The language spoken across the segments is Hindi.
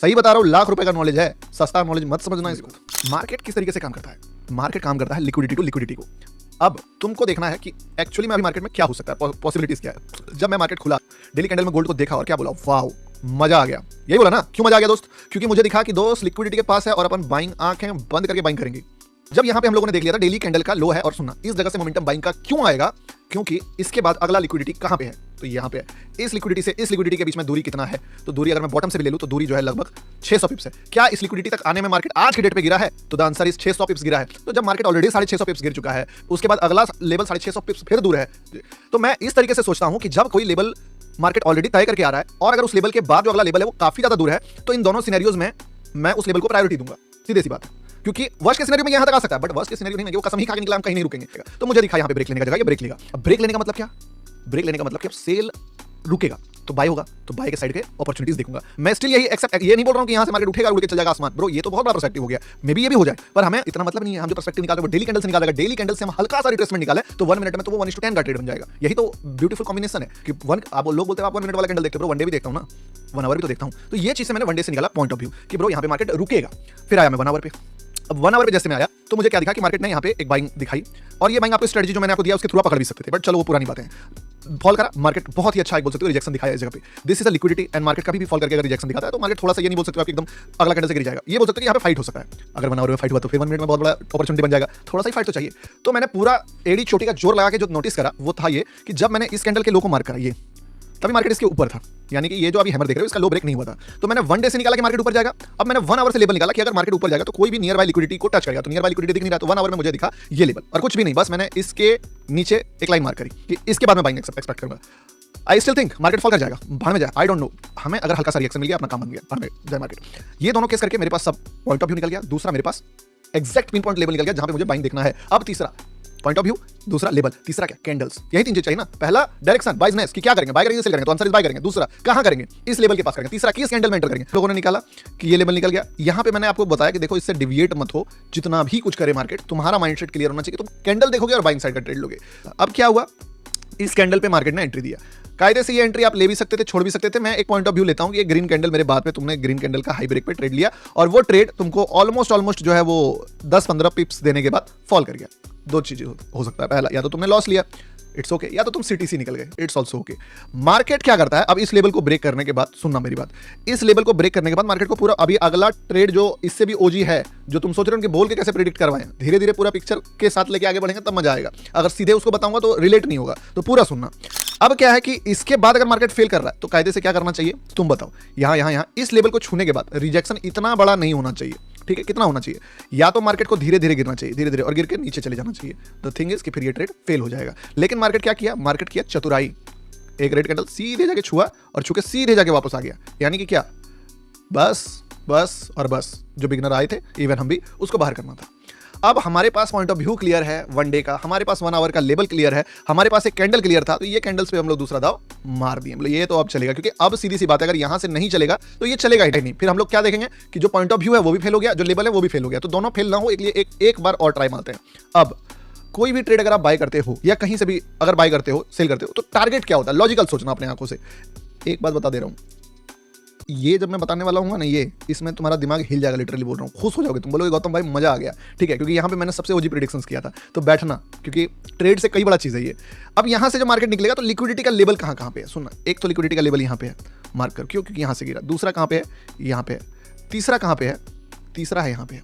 सही बता रहा हूँ, लाख रुपए का नॉलेज है, सस्ता नॉलेज मत समझना इसको। मार्केट किस तरीके से काम करता है? मार्केट काम करता है लिक्विडिटी टू लिक्विडिटी को। अब तुमको देखना है कि एक्चुअली में अभी मार्केट में क्या हो सकता है, पॉसिबिलिटीज क्या है। जब मैं मार्केट खुला, डेली कैंडल में गोल्ड को देखा और क्या बोला, वाओ मजा आ गया। यही बोला ना, क्यों मजा आ गया दोस्त? क्योंकि मुझे दिखा कि दोस्त लिक्विडिटी के पास है और अपन बाइंग आंखें बंद करके बाइंग करेंगे। जब यहाँ पे हम लोगों ने देख लिया था डेली कैंडल का लो है, और सुनना इस जगह से मोमेंटम बाइंग का क्यों आएगा, क्योंकि इसके बाद अगला लिक्विडिटी कहाँ पे है, तो यहाँ पे है। इस लिक्विडिटी से इस लिक्विडिटी के बीच में दूरी कितना है, तो दूरी अगर मैं बॉटम से भी ले लूँ तो दूरी जो है लगभग 600 पिप्स है। क्या इस लिक्विडिटी तक आने में मार्केट आज की डेट पे गिरा है? तो द आंसर इज 600 पिप्स गिरा है। तो जब मार्केट ऑलरेडी 650 पिप्स गिर चुका है, उसके बाद अगला लेवल 650 पिप्स फिर दूर है। तो मैं इस तरीके से सोचता हूँ कि जब कोई लेवल मार्केट ऑलरेडी तय करके आ रहा है और अगर उस लेवल के बाद जो अगला लेवल है वो काफी ज्यादा दूर है, तो इन दोनों सिनेरियोज में मैं उस लेवल को प्रायोरिटी दूंगा। सीधी सी बात है, क्योंकि वर्स्ट के सिनेरियो में यहां तक आ सकता है, बट वर्स्ट के सिनेरियो नहीं, वो कसम ही खा के निकला, हम कहीं नहीं रुकेंगे। तो मुझे दिखा यहाँ पे ब्रेक लेने का जगह, ये ब्रेक लेगा। अब ब्रेक लेने का मतलब क्या? ब्रेक लेने का मतलब कि अब सेल रुकेगा तो बाय होगा, तो बाय के साइड के अपॉर्चुनिटीज देखूंगा मैं। स्टिल यही एक्सेप्ट, ये नहीं बोल रहा हूं कि यहां से मार्केट उठेगा उड़ के चल जाएगा आसमान, ब्रो ये तो बहुत बड़ा पर्सपेक्टिव हो गया, मे बी ये भी हो जाए, पर हमें इतना मतलब नहीं है। हम जो पर्सपेक्टिव निकालते हैं वो डेली कैंडल से निकालेगा, डेली कैंडल से हम हल्का सा रिट्रेसमेंट निकाले तो 1 मिनट में तो वो 1:10 का ट्रेड बन जाएगा। यही तो ब्यूटीफुल कॉम्बिनेशन है कि आप लोग बोलते हैं आप 1 मिनट वाला कैंडल देखते हो, ब्रो 1 डे भी देखता हूं ना, 1 आवर भी तो देखता हूं। तो ये चीज से मैंने 1 डे से निकाला पॉइंट ऑफ व्यू कि ब्रो यहाँ पे मार्केट रुकेगा। फिर आया मैं 1 आवर पे। अब 1 आवर पे जैसे मैं आया तो मुझे क्या दिखा कि मार्केट ने यहाँ पे एक बाइंग दिखाई, और ये बाइंग आपको स्ट्रेटजी जो मैंने आपको दिया उसके थ्रू पकड़ भी सकते थे, बट चलो वो पुरानी बातें हैं। फॉल करा मार्केट, बहुत ही अच्छा एक बोल सकते हो रिजेक्शन दिखाया इस जगह पे। This is a liquidity and market कभी भी फॉल करके अगर रिजेक्शन दिखाता है तो मार्केट थोड़ा सा ये नहीं बोल सकते हो आप एकदम अगला कैंडल से गिर जाएगा। ये बोल सकते हो कि यहाँ पे फाइट हो सकता है। अगर 1 आवर में फाइट हुआ तो फिर 1 मिनट में बहुत बड़ा अपॉर्चुनिटी बन जाएगा। थोड़ा सा ही फाइट तो चाहिए। तो मैंने पूरा एड़ी चोटी का जोर लगा के जो नोटिस करा वो था ये कि जब मैंने इस कैंडल के लो को मार्क करा, ये तभी मार्केट इसके ऊपर था, यानी कि ये जो अभी हैमर देख रहे हो इसका लो ब्रेक नहीं हुआ था। तो मैंने 1 डे से निकाला कि मार्केट ऊपर जाएगा। अब मैंने 1 आवर से लेवल निकाला कि अगर मार्केट ऊपर जाएगा तो कोई भी नियर बाय लिक्विडिटी को टच करेगा, तो नियर बाय लिक्विडिटी दिख नहीं रहा, तो 1 आवर में मुझे दिखा ये लेवल और कुछ भी नहीं, बस मैंने इसके नीचे एक लाइन मार्क करी कि इसके बाद मैं बाइंग एक्सपेक्ट करूंगा। I still think market fall कर जाएगा, भाड़ में जाए, आई डोंट नो। हमें अगर हल्का सा रिएक्शन मिल गया अपना काम बन गया, भाड़ में जाए मार्केट। ये दोनों केस करके मेरे पास सब पॉइंट ऑफ व्यू निकल गया। दूसरा मेरे पास एक्जैक्ट पिन पॉइंट लेवल निकल गया जहां पे मुझे बाइंग देखना है। अब तीसरा पॉइंट ऑफ व्यू, दूसरा लेवल, तीसरा क्या, कैंडल्स। यही 3 चीज चाहिए ना। पहला डायरेक्शन बाइजनेस कि क्या करेंगे, बाय करेंगे सेल करेंगे, तो आंसर इज बाय करेंगे। दूसरा कहां करेंगे, इस लेवल के पास करेंगे। तीसरा किस कैंडल में एंटर करेंगे। लोगों ने निकाला कि ये लेवल निकल गया। यहां पे मैंने आपको बताया कि देखो इससे डिविएट मत हो, जितना भी कुछ करे मार्केट तुम्हारा माइंडसेट क्लियर होना चाहिए। तुम कैंडल देखोगे और बाइंग साइड का ट्रेड लोगे। अब क्या हुआ, इस कैंडल पे मार्केट ने एंट्री दिया। कायदे से ये एंट्री आप ले भी सकते थे, छोड़ भी सकते थे। मैं एक पॉइंट ऑफ व्यू लेता हूं कि ये ग्रीन कैंडल मेरे बाद में तुमने ग्रीन कैंडल का हाई ब्रेक पे ट्रेड लिया और वो ट्रेड तुमको ऑलमोस्ट जो है वो 10-15 पिप्स देने के बाद फॉल कर गया। 2 चीजें हो सकता है, पहला या तो तुमने लॉस लिया, इट्स ओके, या तो तुम सीटीसी निकल गए, इट्स ऑल्सो ओके। मार्केट क्या करता है अब इस लेवल को ब्रेक करने के बाद, सुनना मेरी बात, इस लेवल को ब्रेक करने के बाद मार्केट को पूरा अभी अगला ट्रेड जो इससे भी ओजी है, जो तुम सोच रहे हो कि बोल के कैसे प्रेडिक्ट करवाएं, धीरे धीरे पूरा पिक्चर के साथ लेके आगे बढ़ेंगे तब मजा आएगा। अगर सीधे उसको बताऊंगा तो रिलेट नहीं होगा, तो पूरा सुनना। अब क्या है कि इसके बाद अगर मार्केट फेल कर रहा है तो कायदे से क्या करना चाहिए तुम बताओ। यहां इस लेवल को छूने के बाद रिजेक्शन इतना बड़ा नहीं होना चाहिए, ठीक है। कितना होना चाहिए, या तो मार्केट को धीरे धीरे गिरना चाहिए, धीरे धीरे, और गिर के नीचे चले जाना चाहिए। द थिंग इज कि फिर ये ट्रेड फेल हो जाएगा। लेकिन मार्केट क्या किया, मार्केट किया चतुराई। एक रेड कैंडल सीधे जाके छुआ और छू के सीधे जाके वापस आ गया, यानी कि क्या, बस और बस। जो बिगनर आए थे इवन हम भी उसको बाहर करना था। अब हमारे पास पॉइंट ऑफ व्यू क्लियर है 1 डे का, हमारे पास 1 आवर का लेवल क्लियर है, हमारे पास एक कैंडल क्लियर था, तो ये कैंडल्स पे हम लोग दूसरा दाव मार दिए। मतलब ये तो अब चलेगा, क्योंकि अब सीधी सी बात है अगर यहां से नहीं चलेगा तो ये चलेगा ही नहीं। फिर हम लोग क्या देखेंगे कि जो पॉइंट ऑफ व्यू है वो भी फेल हो गया, जो लेवल है वो भी फेल हो गया। तो दोनों फेल ना हो इसलिए एक बार और ट्राई मारते हैं। अब कोई भी ट्रेड अगर आप बाय करते हो या कहीं से भी अगर बाय करते हो सेल करते हो तो टारगेट क्या होता है, लॉजिकल सोचना अपने आंखों से। एक बात बता दे रहा हूं, ये जब मैं बताने वाला हूँ ना, ये इसमें तुम्हारा दिमाग हिल जाएगा, लिटरली बोल रहा हूँ, खुश हो जाओगे तुम, बोलोगे गौतम भाई मजा आ गया, ठीक है। क्योंकि यहाँ पे मैंने सबसे ओजी प्रेडिक्शंस किया था, तो बैठना, क्योंकि ट्रेड से कई बड़ा चीज़ है ये। अब यहाँ से जब मार्केट निकलेगा तो लिक्विडिटी का लेवल कहाँ पे है, सुनना। एक तो लिक्विडिटी का लेवल यहाँ पे है, मार्क कर, क्यों, क्योंकि यहाँ से गिरा। दूसरा कहाँ पे है, यहाँ पे है। तीसरा कहाँ पे है, तीसरा है यहाँ पे।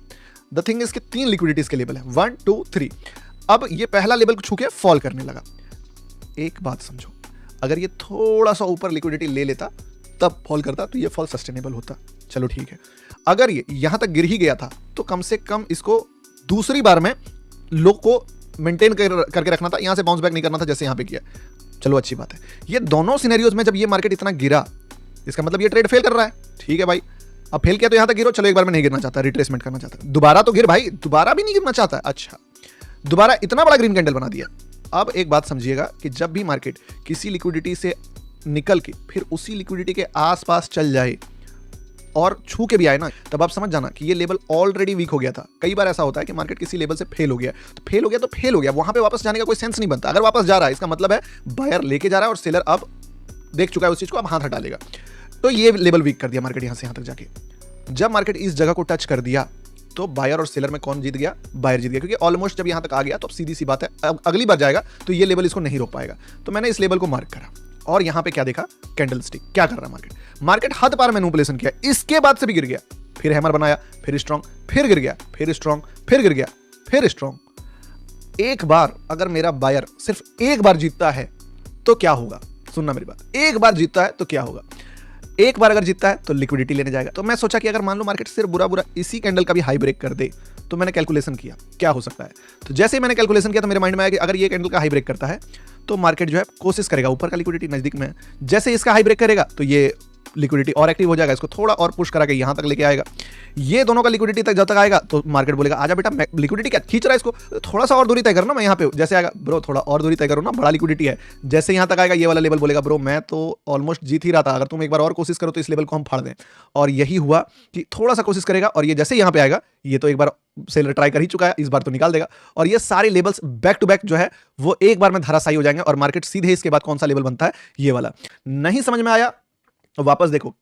द थिंग इज के 3 लिक्विडिटीज के लेवल है, 1 2 3। अब ये पहला लेवल को छू के फॉल करने लगा। एक बात समझो, अगर ये थोड़ा सा ऊपर लिक्विडिटी ले लेता तब फॉल करता तो ये फॉल सस्टेनेबल होता। चलो ठीक है, अगर ये यहां तक गिर ही गया था तो कम से कम इसको दूसरी बार में लो को मेंटेन करके रखना था, यहां से बाउंस बैक नहीं करना था जैसे यहां पे किया। चलो अच्छी बात है। ये दोनों सिनेरियोज में जब ये मार्केट इतना गिरा, इसका मतलब ये ट्रेड फेल कर रहा है, ठीक है भाई। अब फेल किया तो यहां तक गिरो, चलो एक बार में नहीं गिरना चाहता, रिट्रेसमेंट करना चाहता, दोबारा तो गिर भाई, दोबारा भी नहीं गिरना चाहता। अच्छा, दोबारा इतना बड़ा ग्रीन कैंडल बना दिया। अब एक बात समझिएगा कि जब भी मार्केट किसी लिक्विडिटी से निकल के फिर उसी लिक्विडिटी के आसपास चल जाए और छू के भी आए ना, तब आप समझ जाना कि ये लेवल ऑलरेडी वीक हो गया था। कई बार ऐसा होता है कि मार्केट किसी लेवल से फेल हो गया, तो फेल हो गया, वहां पे वापस जाने का कोई सेंस नहीं बनता। अगर वापस जा रहा है इसका मतलब है बायर लेके जा रहा है और सेलर अब देख चुका है उस चीज को, अब हाथ हटा लेगा। तो ये लेवल वीक कर दिया मार्केट यहां से यहां तक जाके। जब मार्केट इस जगह को टच कर दिया तो बायर और सेलर में कौन जीत गया? बायर जीत गया, क्योंकि ऑलमोस्ट जब यहां तक आ गया तो अब सीधी सी बात है, अब अगली बार जाएगा तो ये लेवल इसको नहीं रोक पाएगा। तो मैंने इस लेवल को मार्क करा और यहां पे क्या देखा? कैंडलस्टिक। क्या कर रहा मार्केट? मार्केट हद पार मैनिपुलेशन किया, इसके बाद से भी गिर गया, फिर हैमर बनाया, फिर स्ट्रॉन्ग, फिर गिर गया, फिर स्ट्रॉन्ग, फिर गिर गया, फिर स्ट्रॉन्ग। एक बार अगर मेरा बायर सिर्फ एक बार जीतता है तो क्या होगा? सुनना मेरी बात, एक बार जीतता है तो क्या होगा? एक बार अगर जीतता है तो लिक्विडिटी लेने जाएगा। तो मैं सोचा कि अगर मान लो मार्केट सिर्फ बुरा बुरा इसी कैंडल का भी हाई ब्रेक कर दे, तो मैंने कैलकुलेशन किया क्या हो सकता है। तो जैसे ही मैंने कैलकुलेशन किया तो मेरे माइंड में आया कि अगर ये कैंडल का हाई ब्रेक करता है तो मार्केट जो है कोशिश करेगा, ऊपर का लिक्विडिटी नजदीक में है, जैसे ही इसका हाई ब्रेक करेगा तो ये लिक्विडिटी और एक्टिव हो जाएगा, इसको थोड़ा और पुश करा के यहां तक लेके आएगा। ये दोनों का लिक्विडिटी तक जब तक आएगा तो मार्केट बोलेगा आजा बेटा, लिक्विडिटी क्या खींच रहा है इसको, थोड़ा सा और दूरी तय करना। मैं यहाँ पे जैसे आएगा ब्रो थोड़ा और दूरी तय करो ना, बड़ा लिक्विडिटी है। जैसे यहाँ तक आएगा ये वाला लेवल बोलेगा ब्रो मैं तो ऑलमोस्ट जीत ही रहा था, अगर तुम एक बार और कोशिश करो तो इस लेवल को हम फाड़ दें। और यही हुआ कि थोड़ा सा कोशिश करेगा और ये जैसे यहाँ पे आएगा, ये तो एक बार सेलर ट्राई कर ही चुका है, इस बार तो निकाल देगा। और ये सारे लेवल्स बैक टू बैक जो है वो एक बार में धराशायी हो जाएंगे और मार्केट सीधे इसके बाद कौन सा लेवल बनता है? ये वाला। नहीं समझ में आया? वापस देखो